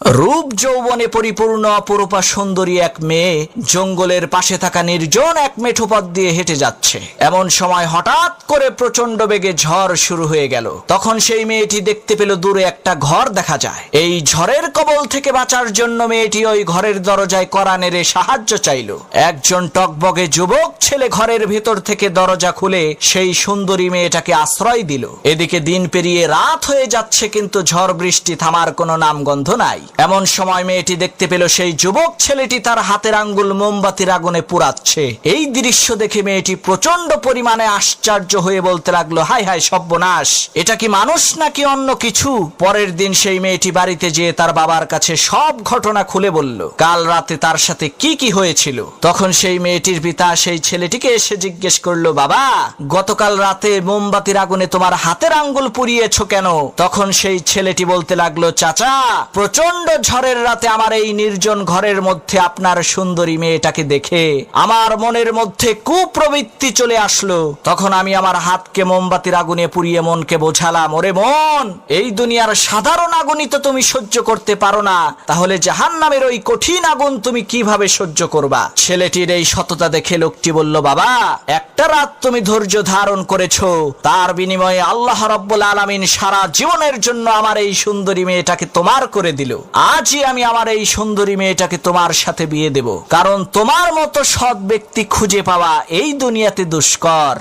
রূপ যৌবনে পরিপূর্ণ অপরূপা সুন্দরী এক মেয়ে জঙ্গলের পাশে থাকা নির্জন এক মেঠো পথ দিয়ে হেঁটে যাচ্ছে। এমন সময় হঠাৎ করে প্রচন্ড বেগে ঝড় শুরু হয়ে গেল। তখন সেই মেয়েটি দেখতে পেল দূরে একটা ঘর দেখা যায়। এই ঝড়ের কবল থেকে বাঁচার জন্য মেয়েটি ওই ঘরের দরজায় কড়া নেড়ে সাহায্য চাইল। একজন টকবগে যুবক ছেলে ঘরের ভেতর থেকে দরজা খুলে সেই সুন্দরী মেয়েটাকে আশ্রয় দিল। এদিকে দিন পেরিয়ে রাত হয়ে যাচ্ছে, কিন্তু ঝড় বৃষ্টি থামার কোনো নামগন্ধ নাই। এমন সময় মেয়েটি দেখতে পেল সেই যুবক ছেলেটি তার হাতের আঙ্গুল মোমবাতির আগুনে পুড়াচ্ছে। এই দৃশ্য দেখে মেয়েটি প্রচন্ড পরিমাণে আশ্চর্য হয়ে বলতে লাগলো, হায় হায় সর্বনাশ, এটা কি মানুষ নাকি অন্য কিছু? পরের দিন সেই মেয়েটি বাড়িতে যেয়ে তার বাবার কাছে সব ঘটনা খুলে বলল, কাল রাতে তার সাথে কি কি হয়েছিল। তখন সেই মেয়েটির পিতা সেই ছেলেটিকে এসে জিজ্ঞেস করলো, বাবা, গতকাল রাতে মোমবাতির আগুনে তোমার হাতের আঙ্গুল পুড়িয়েছো কেন? তখন সেই ছেলেটি বলতে লাগলো, চাচা, প্রচন্ড ঝড়ের রাতে আমার এই নির্জন ঘরের মধ্যে আপনার সুন্দরী মেয়েটাকে দেখে আমার মনের মধ্যে কুপ্রবৃত্তি চলে আসলো। তখন আমি আমার হাতকে মোমবাতির আগুনে পুড়িয়ে মনকে বোঝালাম, ওরে মন, এই দুনিয়ার সাধারণ আগুনই তো তুমি সহ্য করতে পারো না, তাহলে জাহান্নামের ওই কঠিন আগুন তুমি কিভাবে সহ্য করবা? ছেলেটির এই সততা দেখে লোকটি বলল, বাবা, একটা রাত তুমি ধৈর্য ধারণ করেছো, তার বিনিময়ে আল্লাহ রাব্বুল আলামিন সারা জীবনের জন্য আমার এই সুন্দরী মেয়েটাকে তোমার করে দিল। আজই আমি আমার এই সুন্দরী মেয়েটাকে তোমার সাথে বিয়ে দেব, কারণ তোমার মতো সৎ ব্যক্তি খুঁজে পাওয়া এই দুনিয়াতে দুষ্কর।